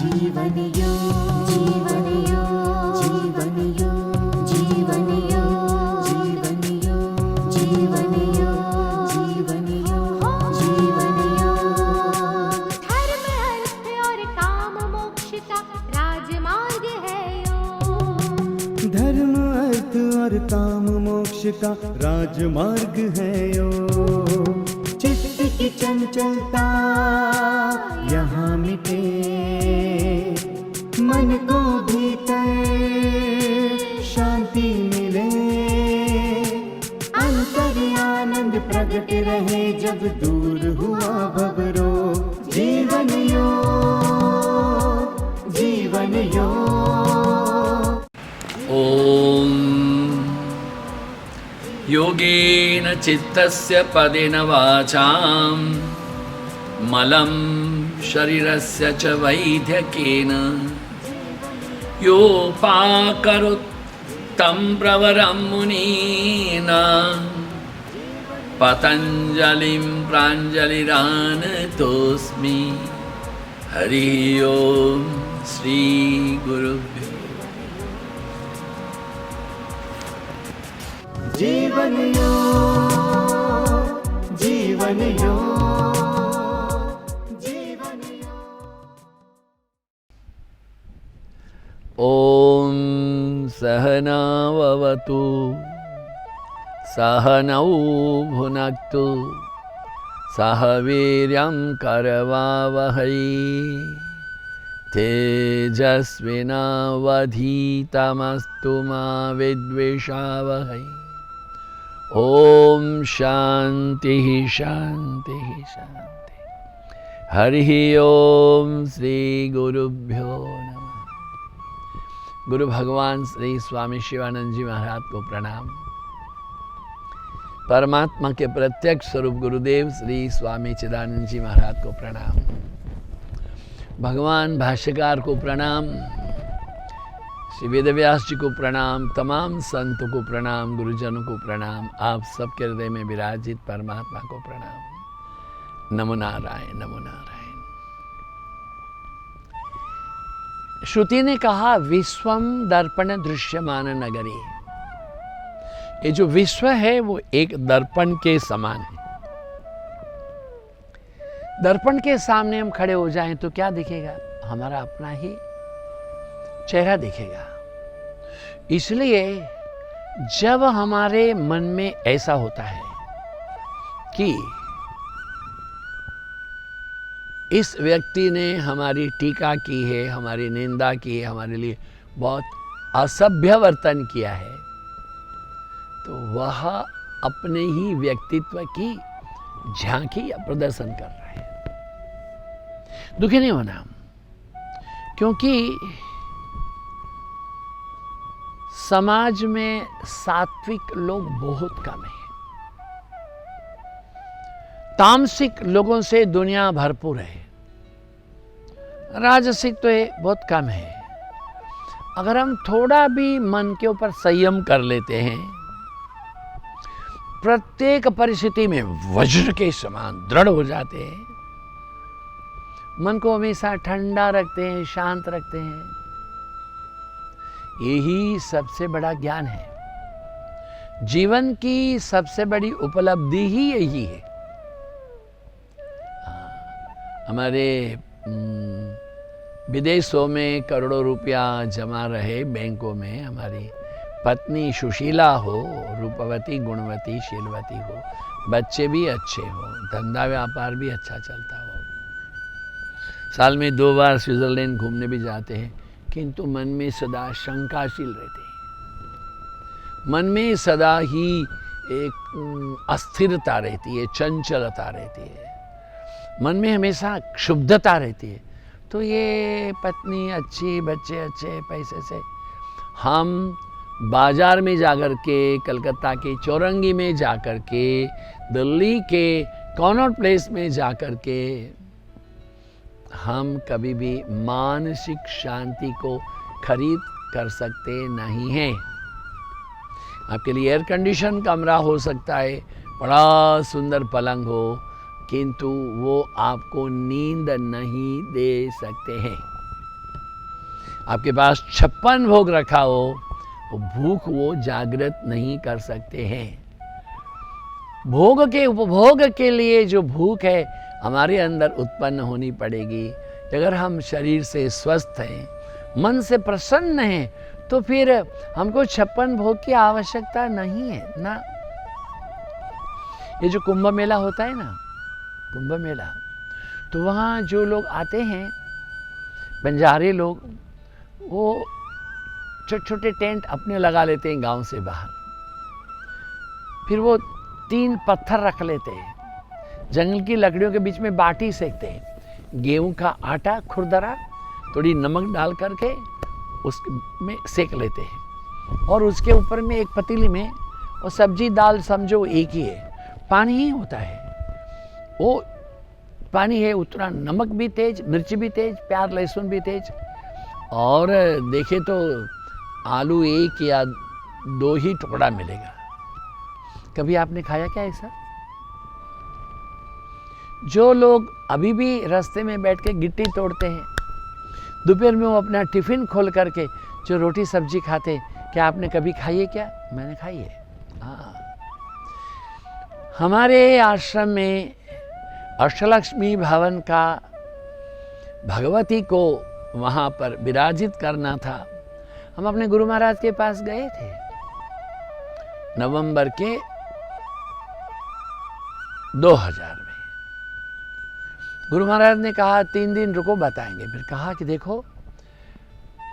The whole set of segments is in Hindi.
जीवन योग, जीवन योग, जीवन योग, जीवन योग, जीवन योग, जीवन योग, जीवन योग, जीवन योग। धर्म अर्थ और काम मोक्ष का राजमार्ग है योग। धर्म अर्थ और काम मोक्ष का राजमार्ग है योग। चित्त की चंचलता यहाँ मिटे, मन को भीतर शांति मिले, अंतर आनंद प्रकट रहे जब दूर हुआ भवरोग। जीवन योग, जीवन योग। ओम योगेन चित्तस्य पदेन वाचां मलं शरीरस्य च वैद्यकेन योपाकरोत् तं प्रवरं मुनीना पतञ्जलिं प्राञ्जलिरानतोऽस्मि। हरि ओम श्री गुरुभ्यो। जीवन योग, जीवन योग, जीवन योग। ओम सहनाववतु सहनौ भुनक्तु सह वीर्यं करवावहै तेजस्विनावधीतमस्तु मा विद्विषावहै। ओम शांति शांति शांति। हरि ओम श्री गुरुभ्यो नमः। गुरु भगवान श्री स्वामी शिवानंद जी महाराज को प्रणाम। परमात्मा के प्रत्यक्ष स्वरूप गुरुदेव श्री स्वामी चिदानंद जी महाराज को प्रणाम। भगवान भाष्यकार को प्रणाम, श्री वेदव्यास जी को प्रणाम, तमाम संतों को प्रणाम, गुरुजनों को प्रणाम, आप सबके हृदय में विराजित परमात्मा को प्रणाम। नमो नारायण, नमो नारायण। श्रुति ने कहा विश्वम दर्पण दृश्यमान नगरी। ये जो विश्व है वो एक दर्पण के समान है। दर्पण के सामने हम खड़े हो जाएं तो क्या दिखेगा? हमारा अपना ही चेहरा दिखेगा। इसलिए जब हमारे मन में ऐसा होता है कि इस व्यक्ति ने हमारी टीका की है, हमारी निंदा की है, हमारे लिए बहुत असभ्य वर्तन किया है, तो वह अपने ही व्यक्तित्व की झांकी या प्रदर्शन कर रहा है। दुखी नहीं होना, क्योंकि समाज में सात्विक लोग बहुत कम हैं। तामसिक लोगों से दुनिया भरपूर है, राजसिक तो ये बहुत कम है। अगर हम थोड़ा भी मन के ऊपर संयम कर लेते हैं, प्रत्येक परिस्थिति में वज्र के समान दृढ़ हो जाते हैं, मन को हमेशा ठंडा रखते हैं, शांत रखते हैं, यही सबसे बड़ा ज्ञान है। जीवन की सबसे बड़ी उपलब्धि ही यही है। हमारे विदेशों में करोड़ों रुपया जमा रहे बैंकों में, हमारी पत्नी सुशीला हो, रूपवती, गुणवती, शीलवती हो, बच्चे भी अच्छे हो, धंधा व्यापार भी अच्छा चलता हो, साल में 2 बार स्विट्जरलैंड घूमने भी जाते हैं, किंतु मन में सदा शंकाशील रहते हैं। मन में सदा ही एक अस्थिरता रहती है, चंचलता रहती है, मन में हमेशा क्षुब्धता रहती है। तो ये पत्नी अच्छी, बच्चे अच्छे, पैसे से हम बाजार में जाकर के, कलकत्ता के चौरंगी में जाकर के, दिल्ली के कॉनॉट प्लेस में जाकर के हम कभी भी मानसिक शांति को खरीद कर सकते नहीं हैं। आपके लिए एयर कंडीशन कमरा हो सकता है, बड़ा सुंदर पलंग हो, किंतु वो आपको नींद नहीं दे सकते हैं। आपके पास 56 भोग रखा हो, वो भूख वो जागृत नहीं कर सकते हैं। भोग के उपभोग के लिए जो भूख है हमारे अंदर उत्पन्न होनी पड़ेगी। अगर हम शरीर से स्वस्थ हैं, मन से प्रसन्न हैं, तो फिर हमको 56 भोग की आवश्यकता नहीं है ना। ये जो कुंभ मेला होता है ना, कुंभ मेला, तो वहाँ जो लोग आते हैं, बंजारे लोग, वो छोटे छोटे टेंट अपने लगा लेते हैं गांव से बाहर। फिर वो 3 पत्थर रख लेते हैं, जंगल की लकड़ियों के बीच में बाटी सेकते हैं, गेहूं का आटा खुरदरा थोड़ी नमक डाल करके उसमें सेक लेते हैं, और उसके ऊपर में एक पतीली में वो सब्जी दाल समझो एक ही है, पानी ही होता है। वो पानी है, उतना नमक भी तेज, मिर्च भी तेज, प्याज लहसुन भी तेज, और देखे तो आलू 1 या 2 ही टुकड़ा मिलेगा। कभी आपने खाया क्या ऐसा? जो लोग अभी भी रास्ते में बैठ के गिट्टी तोड़ते हैं, दोपहर में वो अपना टिफिन खोल करके जो रोटी सब्जी खाते, क्या आपने कभी खाई है क्या? मैंने खाई है। हाँ, हमारे आश्रम में अष्टलक्ष्मी भवन का भगवती को वहाँ पर विराजित करना था। हम अपने गुरु महाराज के पास गए थे नवंबर के 2000 में। गुरु महाराज ने कहा 3 दिन रुको बताएंगे। फिर कहा कि देखो,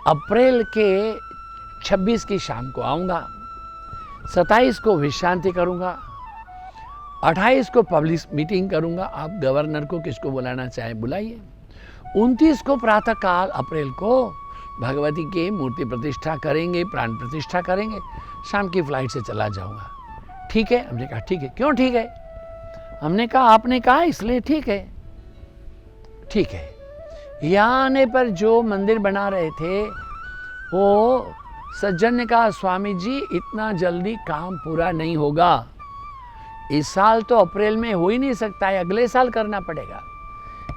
अप्रैल के 26 की शाम को आऊँगा, 27 को विश्रांति करूँगा, 28 को पब्लिक मीटिंग करूँगा, आप गवर्नर को किसको बुलाना चाहें बुलाइए। 29 को प्रातः काल अप्रैल को भगवती की मूर्ति प्रतिष्ठा करेंगे, प्राण प्रतिष्ठा करेंगे, शाम की फ्लाइट से चला जाऊँगा। ठीक है? हमने कहा ठीक है। क्यों ठीक है? हमने कहा आपने कहा इसलिए ठीक है। ठीक है। यहाँ आने पर जो मंदिर बना रहे थे, वो सज्जन ने कहा स्वामी जी इतना जल्दी काम पूरा नहीं होगा, इस साल तो अप्रैल में हो ही नहीं सकता है, अगले साल करना पड़ेगा।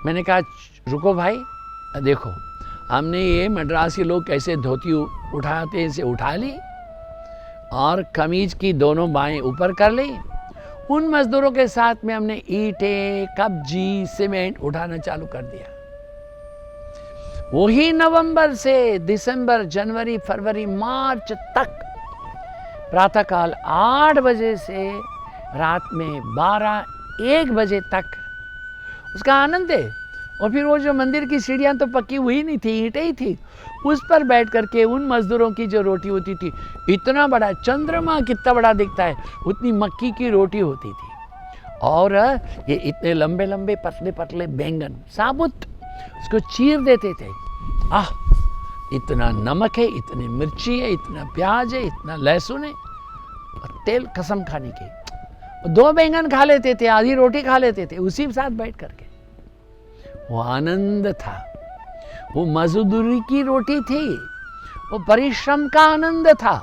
मैंने कहा रुको भाई, देखो हमने ये मद्रासी लोग कैसे धोती उठाते हैं, इसे उठा ली और कमीज की दोनों बाएं ऊपर कर ली। उन मजदूरों के साथ में हमने ईंटें, कब्जी, सीमेंट उठाना चालू कर दिया। वही नवंबर से दिसंबर, जनवरी, फरवरी, मार्च तक प्रातःकाल 8 बजे से रात में 12-1 बजे तक उसका आनंद है। और फिर वो जो मंदिर की सीढ़ियाँ तो पक्की हुई नहीं थी, ईंटें ही थी, उस पर बैठ करके उन मजदूरों की जो रोटी होती थी, इतना बड़ा चंद्रमा कितना बड़ा दिखता है उतनी मक्की की रोटी होती थी, और ये इतने लंबे लंबे पतले पतले बैंगन साबुत उसको चीर देते थे। आह, इतना नमक है, इतनी मिर्ची है, इतना प्याज है, इतना लहसुन है, और तेल कसम खाने की। 2 बैंगन खा लेते थे, आधी रोटी खा लेते थे उसी के साथ बैठ करके। वो आनंद था, वो मजदूरी की रोटी थी, वो परिश्रम का आनंद था।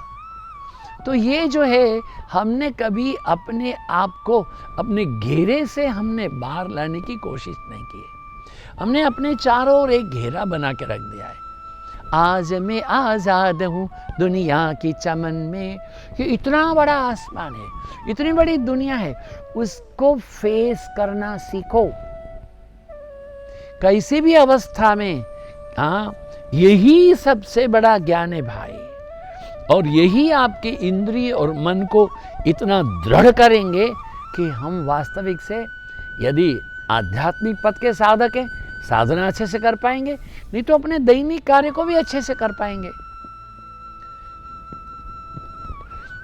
तो ये जो है, हमने कभी अपने आप को अपने घेरे से हमने बाहर लाने की कोशिश नहीं की है। हमने अपने चारों ओर एक घेरा बना के रख दिया है। आज मैं आज़ाद हूँ दुनिया की चमन में। ये इतना बड़ा आसमान है, इतनी बड़ी दुनिया है, उसको फेस करना सीखो कैसी भी अवस्था में। हाँ, यही सबसे बड़ा ज्ञान है भाई, और यही आपके इंद्रिय और मन को इतना दृढ़ करेंगे कि हम वास्तविक से, यदि आध्यात्मिक पथ के साधक हैं, साधना अच्छे से कर पाएंगे, नहीं तो अपने दैनिक कार्य को भी अच्छे से कर पाएंगे।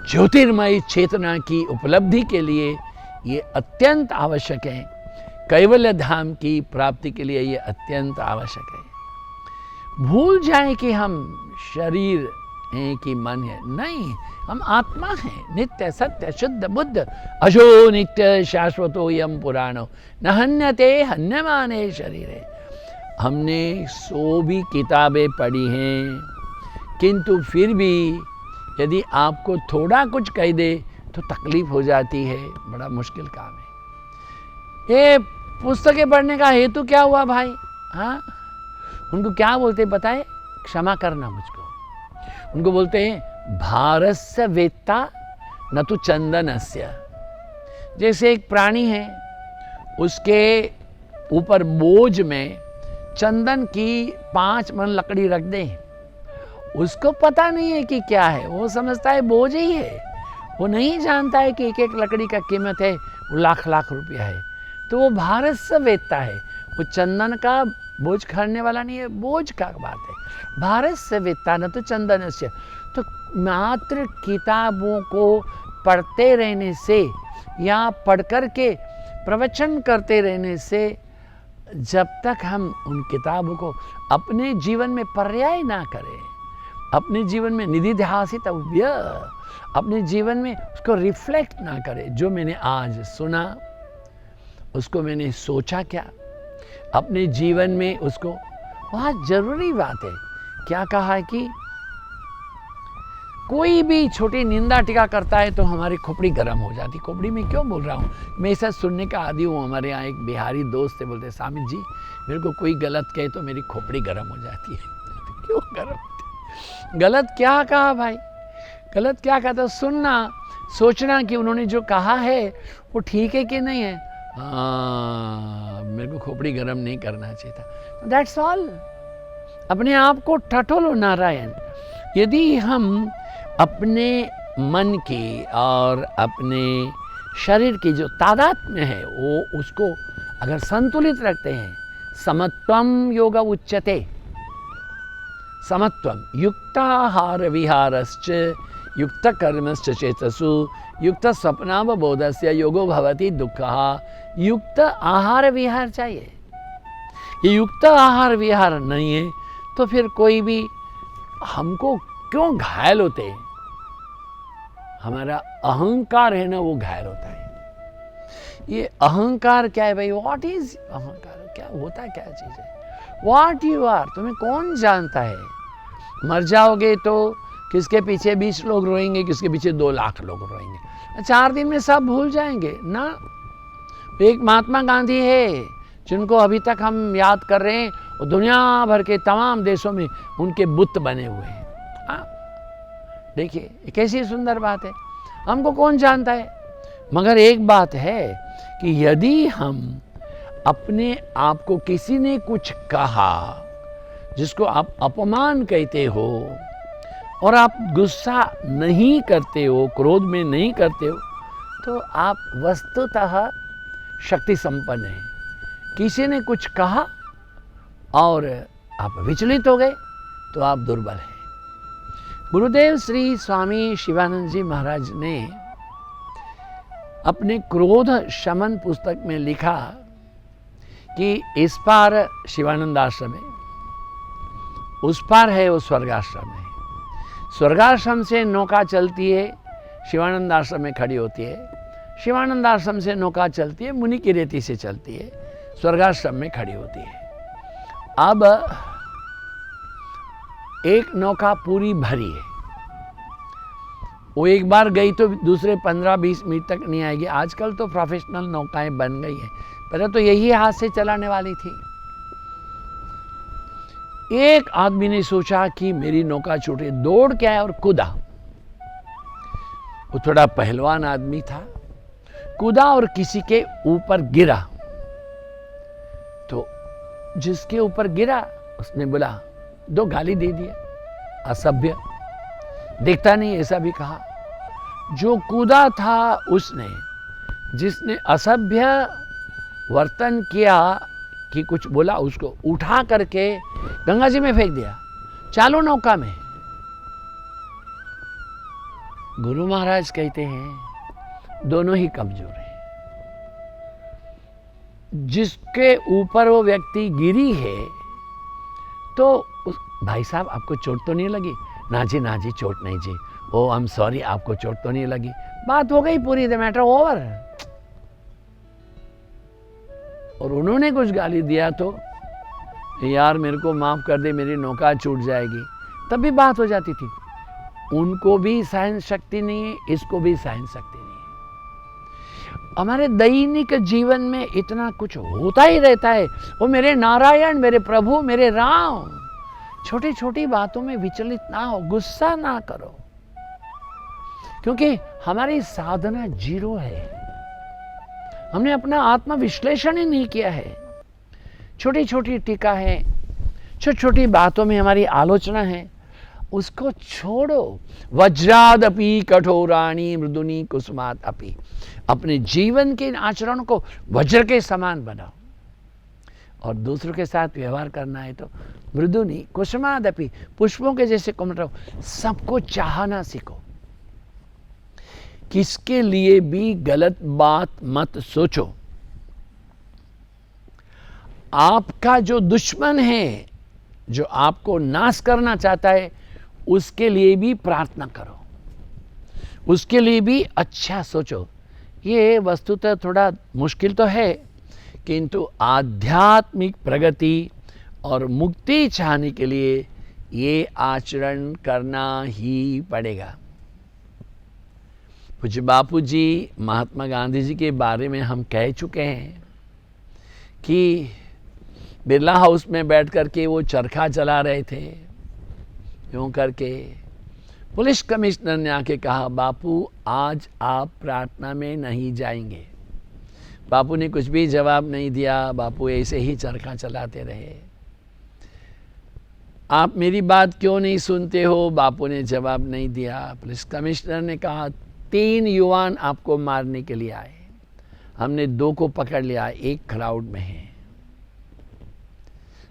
ज्योतिर्मय चेतना की उपलब्धि के लिए ये अत्यंत आवश्यक है। कैवल्य धाम की प्राप्ति के लिए ये अत्यंत आवश्यक है। भूल जाएं कि हम शरीर हैं कि मन है, नहीं, हम आत्मा हैं, नित्य सत्य शुद्ध बुद्ध अजो नित्य शाश्वतो यम पुराणो न हन्यते हन्यमाने शरीरे। हमने 100 भी किताबें पढ़ी हैं, किंतु फिर भी यदि आपको थोड़ा कुछ कह दे तो तकलीफ हो जाती है, बड़ा मुश्किल काम है। ये पुस्तकें पढ़ने का हेतु क्या हुआ भाई? हाँ, उनको क्या बोलते बताए? क्षमा करना मुझको। उनको बोलते हैं भारस्य वेत्ता न तो चंदनस्य। जैसे एक प्राणी है, उसके ऊपर बोझ में चंदन की 5 मन लकड़ी रख दें, उसको पता नहीं है कि क्या है, वो समझता है बोझ ही है, वो नहीं जानता है कि एक एक लकड़ी का कीमत है, वो लाख लाख रुपया है। तो वो भारत से वेचता है, वो चंदन का बोझ खरीदने वाला नहीं है, बोझ का बात है। भारत से वेचता न तो चंदन से। तो मात्र किताबों को पढ़ते रहने से या पढ़ कर के प्रवचन करते रहने से, जब तक हम उन किताबों को अपने जीवन में पर्याय ना करें, अपने जीवन में निधिध्यासितव्य, अपने जीवन में उसको रिफ्लेक्ट ना करें, जो मैंने आज सुना उसको मैंने सोचा क्या, अपने जीवन में उसको, बहुत जरूरी बात है। क्या कहा है कि कोई भी छोटी निंदा टीका करता है तो हमारी खोपड़ी गर्म हो जाती। खोपड़ी में क्यों बोल रहा हूँ, मैं ऐसा सुनने का आदी हूँ। हमारे यहाँ एक बिहारी दोस्त थे, बोलते स्वामी जी मेरे को कोई गलत कहे तो मेरी खोपड़ी गर्म हो जाती है। क्यों गर्म होती? गलत क्या कहा भाई, गलत क्या कहा? तो सुनना, सोचना कि उन्होंने जो कहा है वो ठीक है कि नहीं है। मेरे को खोपड़ी गर्म नहीं करना चाहिए था। That's all. अपने आप को टटोलो नारायण। यदि हम अपने मन की और अपने शरीर की जो तादात्म्य है वो उसको अगर संतुलित रखते हैं, समत्वम योग उच्यते, समत्वम युक्ताहार विहारश्च युक्त कर्मश्च चेतसु युक्त स्वप्नावबोधस्य योगो भवति दुःखः। युक्त आहार विहार चाहिए। ये युक्त आहार विहार नहीं है तो फिर कोई भी हमको क्यों घायल होते हैं? हमारा अहंकार है ना, वो घायल होता है। ये अहंकार क्या है भाई? व्हाट इज अहंकार? क्या होता है, क्या चीज है? व्हाट यू आर, तुम्हें कौन जानता है? मर जाओगे तो किसके पीछे 20 लोग रोएंगे, किसके पीछे 2 लाख लोग रोएंगे। 4 दिन में सब भूल जाएंगे ना। एक महात्मा गांधी है जिनको अभी तक हम याद कर रहे हैं, और दुनिया भर के तमाम देशों में उनके बुत बने हुए हैं। देखिए ये कैसी सुंदर बात है। हमको कौन जानता है? मगर एक बात है कि यदि हम अपने आप को, किसी ने कुछ कहा जिसको आप अपमान कहते हो और आप गुस्सा नहीं करते हो, क्रोध में नहीं करते हो, तो आप वस्तुतः शक्ति संपन्न हैं। किसी ने कुछ कहा और आप विचलित हो गए तो आप दुर्बल हैं। गुरुदेव श्री स्वामी शिवानंद जी महाराज ने अपने क्रोध शमन पुस्तक में लिखा कि इस पार शिवानंद आश्रम है, उस पार है वो स्वर्गाश्रम है। स्वर्गाश्रम से नौका चलती है, शिवानंद आश्रम में खड़ी होती है। शिवानंद आश्रम से नौका चलती है, मुनि की रेती से चलती है, स्वर्गाश्रम में खड़ी होती है। अब एक नौका पूरी भरी है, वो एक बार गई तो दूसरे 15-20 मिनट तक नहीं आएगी। आजकल तो प्रोफेशनल नौकाएं बन गई हैं, पहले तो यही हाथ से चलाने वाली थी। एक आदमी ने सोचा कि मेरी नौका छूटे, दौड़ के आया और कूदा। वो थोड़ा पहलवान आदमी था, कूदा और किसी के ऊपर गिरा। तो जिसके ऊपर गिरा उसने बोला, 2 गाली दे दिया, असभ्य, देखता नहीं, ऐसा भी कहा। जो कूदा था उसने, जिसने असभ्य वर्तन किया कि कुछ बोला, उसको उठा करके गंगा जी में फेंक दिया, चालू नौका में। गुरु महाराज कहते हैं दोनों ही कमजोर हैं। जिसके ऊपर वो व्यक्ति गिरी है तो भाई साहब आपको चोट तो नहीं लगी? ना जी चोट नहीं जी। ओ आई एम सॉरी, आपको चोट तो नहीं लगी। बात हो गई पूरी, द मैटर ओवर। और उन्होंने कुछ गाली दिया तो यार मेरे को माफ कर दे, मेरी नौका छूट जाएगी, तब भी बात हो जाती थी। उनको भी सहन शक्ति नहीं है, इसको भी सहन शक्ति नहीं है। हमारे दैनिक जीवन में इतना कुछ होता ही रहता है। वो मेरे नारायण, मेरे प्रभु, मेरे राम, छोटी छोटी बातों में विचलित ना हो, गुस्सा ना करो, क्योंकि हमारी साधना जीरो है। हमने अपना आत्म विश्लेषण ही नहीं किया है। छोटी छोटी टीका है, छोटी छोटी बातों में हमारी आलोचना है, उसको छोड़ो। वज्रादपि कठोराणी मृदुनी कुसुमात अपि। अपने जीवन के आचरण को वज्र के समान बनाओ, और दूसरों के साथ व्यवहार करना है तो मृदुनी कुसुमात अपि, पुष्पों के जैसे कोमल रहो। सबको चाहना सीखो, किसके लिए भी गलत बात मत सोचो। आपका जो दुश्मन है, जो आपको नाश करना चाहता है, उसके लिए भी प्रार्थना करो, उसके लिए भी अच्छा सोचो। ये वस्तुतः थोड़ा मुश्किल तो है, किंतु आध्यात्मिक प्रगति और मुक्ति चाहने के लिए ये आचरण करना ही पड़ेगा। पूज्य बापू जी, महात्मा गांधी जी के बारे में हम कह चुके हैं कि बिरला हाउस में बैठ कर के वो चरखा चला रहे थे, यूँ करके पुलिस कमिश्नर ने आके कहा, बापू आज आप प्रार्थना में नहीं जाएंगे। बापू ने कुछ भी जवाब नहीं दिया, बापू ऐसे ही चरखा चलाते रहे। आप मेरी बात क्यों नहीं सुनते हो? बापू ने जवाब नहीं दिया। पुलिस कमिश्नर ने कहा, 3 युवान आपको मारने के लिए आए, हमने 2 को पकड़ लिया, 1 क्राउड में है,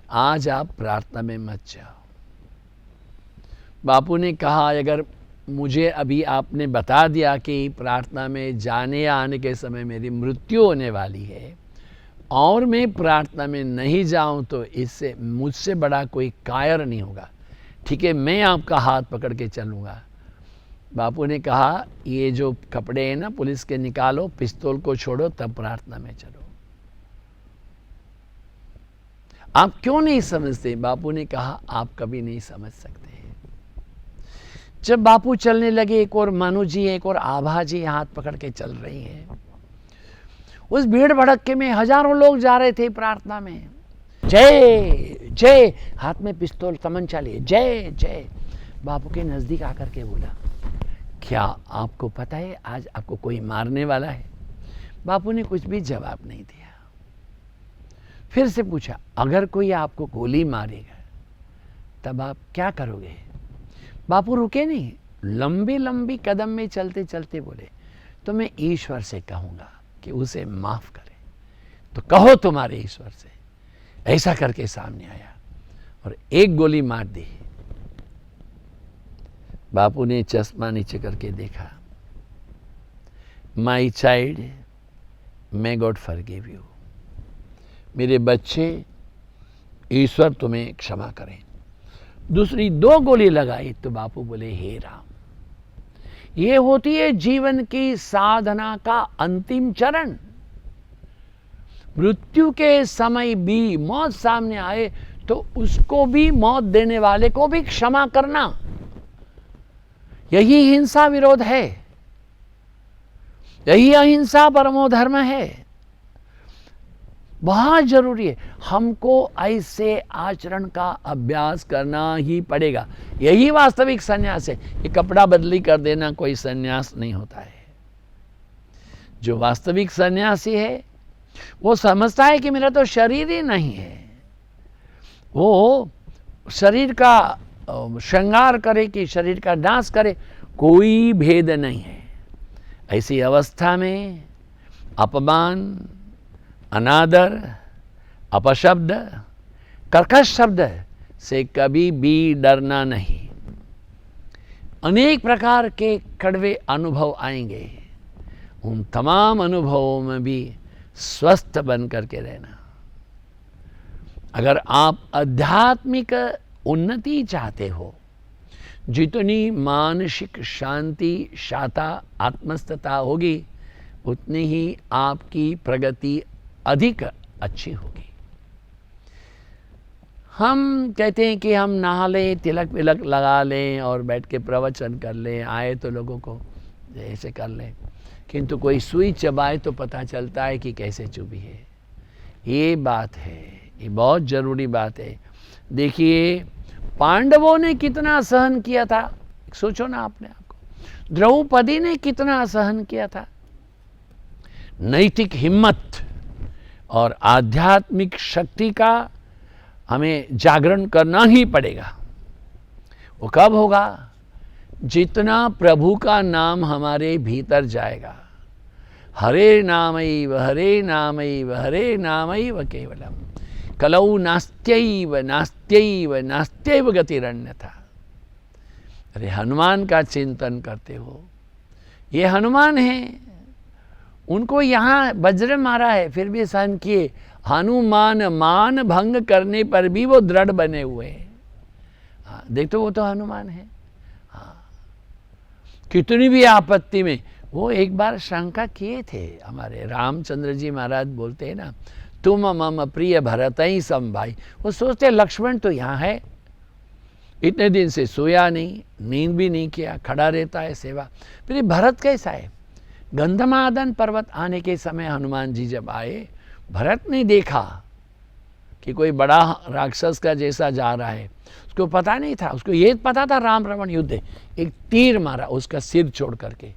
आज आप प्रार्थना में मत जाओ। बापू ने कहा, अगर मुझे अभी आपने बता दिया कि प्रार्थना में जाने या आने के समय मेरी मृत्यु होने वाली है और मैं प्रार्थना में नहीं जाऊं, तो इससे मुझसे बड़ा कोई कायर नहीं होगा। ठीक है, मैं आपका हाथ पकड़ के चलूँगा। बापू ने कहा, ये जो कपड़े हैं ना पुलिस के, निकालो, पिस्तौल को छोड़ो, तब प्रार्थना में चलो। आप क्यों नहीं समझते? बापू ने कहा, आप कभी नहीं समझ सकते। जब बापू चलने लगे, एक और मनु जी, एक और आभा जी हाथ पकड़ के चल रही हैं। उस भीड़ भड़के में हजारों लोग जा रहे थे प्रार्थना में। जय जय, हाथ में पिस्तौल तमंचा लिए, जय जय। बापू के नजदीक आकर के बोला, क्या आपको पता है आज आपको कोई मारने वाला है? बापू ने कुछ भी जवाब नहीं दिया। फिर से पूछा, अगर कोई आपको गोली मारेगा तब आप क्या करोगे? बापू रुके नहीं, लंबी लंबी कदम में चलते चलते बोले, तो मैं ईश्वर से कहूँगा कि उसे माफ़ करे। तो कहो तुम्हारे ईश्वर से। ऐसा करके सामने आया और 1 गोली मार दी। बापू ने चश्मा नीचे करके देखा, my child, may God forgive you. मेरे बच्चे, ईश्वर तुम्हें क्षमा करें। दूसरी 2 गोली लगाई तो बापू बोले, हे राम। ये होती है जीवन की साधना का अंतिम चरण। मृत्यु के समय भी मौत सामने आए तो उसको भी, मौत देने वाले को भी क्षमा करना, यही हिंसा विरोध है, यही अहिंसा परमो धर्म है। बहुत जरूरी है, हमको ऐसे आचरण का अभ्यास करना ही पड़ेगा। यही वास्तविक संन्यास है। ये कपड़ा बदली कर देना कोई संन्यास नहीं होता है। जो वास्तविक सन्यासी है वो समझता है कि मेरा तो शरीर ही नहीं है। वो शरीर का श्रृंगार करे कि शरीर का नाश करे, कोई भेद नहीं है। ऐसी अवस्था में अपमान, अनादर, अपशब्द, कर्कश शब्द से कभी भी डरना नहीं। अनेक प्रकार के कड़वे अनुभव आएंगे, उन तमाम अनुभवों में भी स्वस्थ बन करके रहना। अगर आप आध्यात्मिक उन्नति चाहते हो, जितनी मानसिक शांति, शांता, आत्मस्थता होगी, उतनी ही आपकी प्रगति अधिक अच्छी होगी। हम कहते हैं कि हम नहा लें, तिलक विलक लगा लें और बैठ के प्रवचन कर लें, आए तो लोगों को ऐसे कर लें, किंतु कोई सुई चबाए तो पता चलता है कि कैसे चुभी है। ये बात है, ये बहुत ज़रूरी बात है। देखिए, पांडवों ने कितना सहन किया था, सोचो ना अपने आप को। द्रौपदी ने कितना सहन किया था। नैतिक हिम्मत और आध्यात्मिक शक्ति का हमें जागरण करना ही पड़ेगा। वो कब होगा? जितना प्रभु का नाम हमारे भीतर जाएगा। हरे नामैव हरे नामैव हरे नामैव केवलम कलौ नास्त्यैव नास्त्यैव नास्त्यैव गतिरन्यथा। अरे हनुमान का चिंतन करते हो, ये हनुमान है, उनको यहाँ वज्र मारा है फिर भी सहन किए। हनुमान मान भंग करने पर भी वो दृढ़ बने हुए हैं। हाँ, देखो वो तो हनुमान है। हाँ, कितनी भी आपत्ति में वो एक बार शंका किए थे। हमारे रामचंद्र जी महाराज बोलते हैं ना, तुम मम प्रिय भरत ही सम भाई। वो सोचते लक्ष्मण तो यहाँ है, इतने दिन से सोया नहीं, नींद भी नहीं किया, खड़ा रहता है सेवा, फिर भरत कैसा है? गंधमादन पर्वत आने के समय हनुमान जी जब आए, भरत ने देखा कि कोई बड़ा राक्षस का जैसा जा रहा है। उसको पता नहीं था, उसको ये पता था राम रावण युद्ध है। एक तीर मारा, उसका सिर छोड़ करके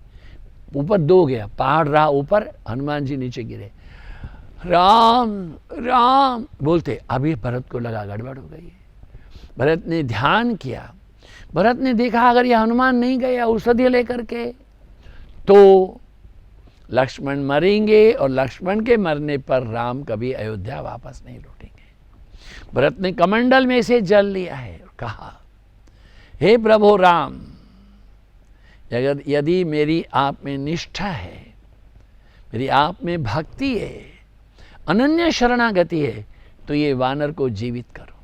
ऊपर दो गया, पहाड़ रहा ऊपर, हनुमान जी नीचे गिरे। राम राम बोलते, अभी भरत को लगा गड़बड़ हो गई है। भरत ने ध्यान किया, भरत ने देखा अगर ये हनुमान नहीं गया औषधि लेकर के तो लक्ष्मण मरेंगे, और लक्ष्मण के मरने पर राम कभी अयोध्या वापस नहीं लौटेंगे। भरत ने कमंडल में से जल लिया है और कहा, हे प्रभु राम, अगर यदि मेरी आप में निष्ठा है, मेरी आप में भक्ति है, अनन्य शरणागति है, तो ये वानर को जीवित करो।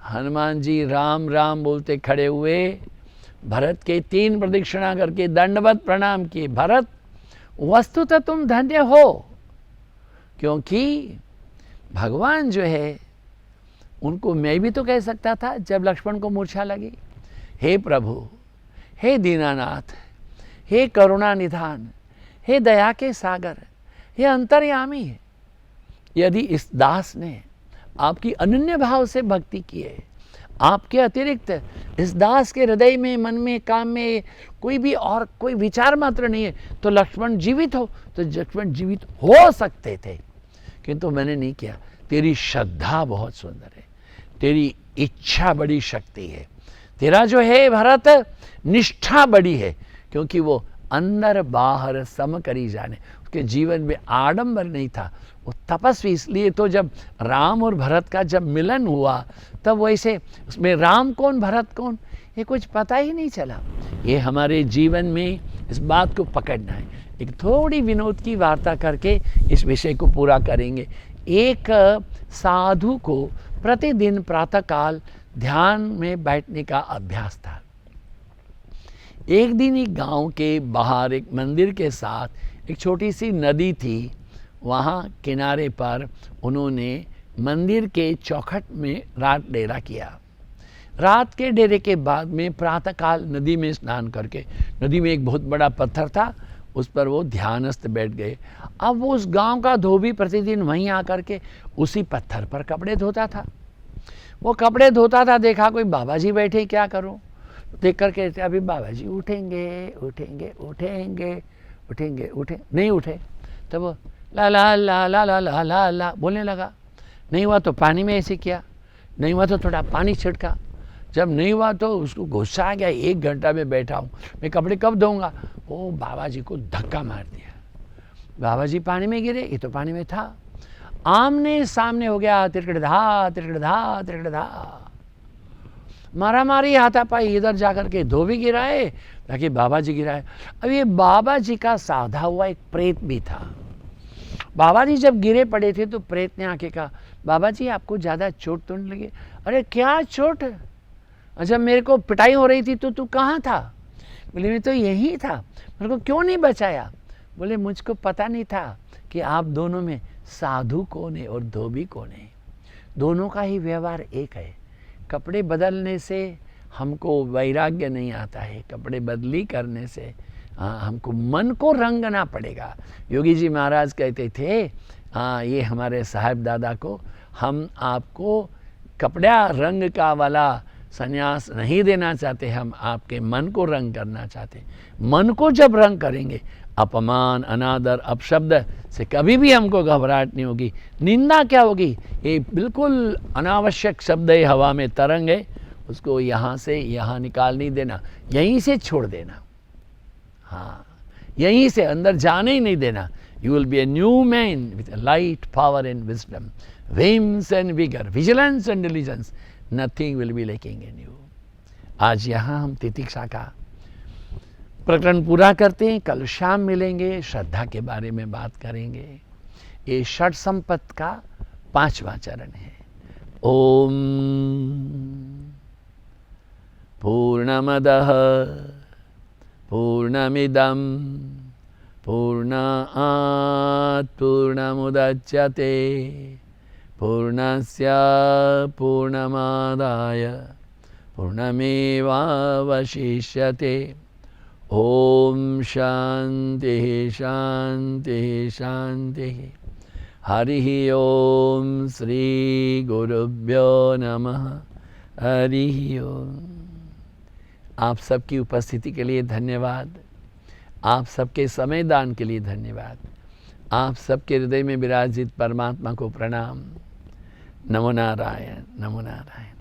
हनुमान जी राम राम बोलते खड़े हुए, भरत के 3 प्रदक्षिणा करके दंडवत प्रणाम किए। भरत, वस्तुतः तुम धन्य हो, क्योंकि भगवान जो है उनको मैं भी तो कह सकता था जब लक्ष्मण को मूर्छा लगी, हे प्रभु, हे दीनानाथ, हे करुणा निधान, हे दया के सागर, हे अंतर्यामी, यदि इस दास ने आपकी अनन्य भाव से भक्ति की है, आपके अतिरिक्त इस दास के हृदय में, मन में, काम में कोई भी और कोई विचार मात्र नहीं है, तो लक्ष्मण जीवित हो, तो लक्ष्मण जीवित हो सकते थे, किंतु मैंने नहीं किया। तेरी श्रद्धा बहुत सुंदर है, तेरी इच्छा बड़ी शक्ति है, तेरा जो है भरत निष्ठा बड़ी है, क्योंकि वो अंदर बाहर सम करी जाने, उसके जीवन में आडंबर नहीं था, वो तपस्वी। इसलिए तो जब राम और भरत का जब मिलन हुआ तब वैसे उसमें राम कौन भरत कौन ये कुछ पता ही नहीं चला। ये हमारे जीवन में इस बात को पकड़ना है। एक थोड़ी विनोद की वार्ता करके इस विषय को पूरा करेंगे। एक साधु को प्रतिदिन प्रातःकाल ध्यान में बैठने का अभ्यास था। एक दिन एक गांव के बाहर एक मंदिर के साथ एक छोटी सी नदी थी, वहाँ किनारे पर उन्होंने मंदिर के चौखट में रात डेरा किया। रात के डेरे के बाद में प्रातःकाल नदी में स्नान करके, नदी में एक बहुत बड़ा पत्थर था, उस पर वो ध्यानस्थ बैठ गए। अब वो उस गांव का धोबी प्रतिदिन वहीं आकर के उसी पत्थर पर कपड़े धोता था। वो कपड़े धोता था, देखा कोई बाबा जी बैठे, क्या करूं? देख कर कहते अभी बाबा जी उठेंगे उठेंगे उठेंगे उठेंगे, उठे नहीं उठे। तब वो ला ला ला ला ला ला ला ला बोलने लगा। नहीं हुआ तो पानी में ऐसे किया, नहीं हुआ तो थोड़ा पानी छिड़का। जब नहीं हुआ तो उसको गुस्सा आ गया, 1 घंटा में बैठा हूँ, मैं कपड़े कब धोऊंगा? वो बाबा जी को धक्का मार दिया, बाबा जी पानी में गिरे, ये तो पानी में था। आमने सामने हो गया, तिरकड़धा तिरकड़धा तिरकड़धा, मारा मारी, हाथापाई, इधर जाकर के धोबी गिराए ताकि बाबा जी गिराए। अब ये बाबा जी का साधा हुआ एक प्रेत भी था। बाबा जी जब गिरे पड़े थे तो प्रेत ने आके कहा, बाबा जी आपको ज़्यादा चोट तो नहीं लगी? अरे क्या चोट? जब मेरे को पिटाई हो रही थी तो तू कहाँ था? बोले मैं तो यही था, मेरे को क्यों नहीं बचाया? बोले मुझको पता नहीं था कि आप दोनों में साधु कौन है और धोबी कौन है। दोनों का ही व्यवहार एक है। कपड़े बदलने से हमको वैराग्य नहीं आता है, कपड़े बदली करने से हमको मन को रंगना पड़ेगा। योगी जी महाराज कहते थे, ये हमारे साहिब दादा को, हम आपको कपड़ा रंग का वाला संन्यास नहीं देना चाहते, हम आपके मन को रंग करना चाहते। मन को जब रंग करेंगे, अपमान, अनादर, अपशब्द से कभी भी हमको घबराहट नहीं होगी। निंदा क्या होगी? ये बिल्कुल अनावश्यक शब्द है, हवा में तरंग है, उसको यहाँ से यहाँ निकाल नहीं देना, यहीं से छोड़ देना। हाँ, यहीं से अंदर जाने ही नहीं देना। You will be a new man with light, power and wisdom, vims and vigour, vigilance and diligence, nothing will be lacking in you. आज यहाँ हम तितिक्षा का प्रकरण पूरा करते हैं। कल शाम मिलेंगे, श्रद्धा के बारे में बात करेंगे। ये षट संपत् का 5वां चरण है। ओम पूर्णमदः पूर्णमिदं पूर्णात् पूर्णमुदच्यते पूर्णस्य पूर्णमादाय पूर्णमेवावशिष्यते। ओम शांति शांति शांति। हरि ओम। श्री गुरुभ्यो नमः। हरि ओम। आप सबकी उपस्थिति के लिए धन्यवाद। आप सबके समय दान के लिए धन्यवाद। आप सबके हृदय में विराजित परमात्मा को प्रणाम। नमो नारायण, नमो नारायण।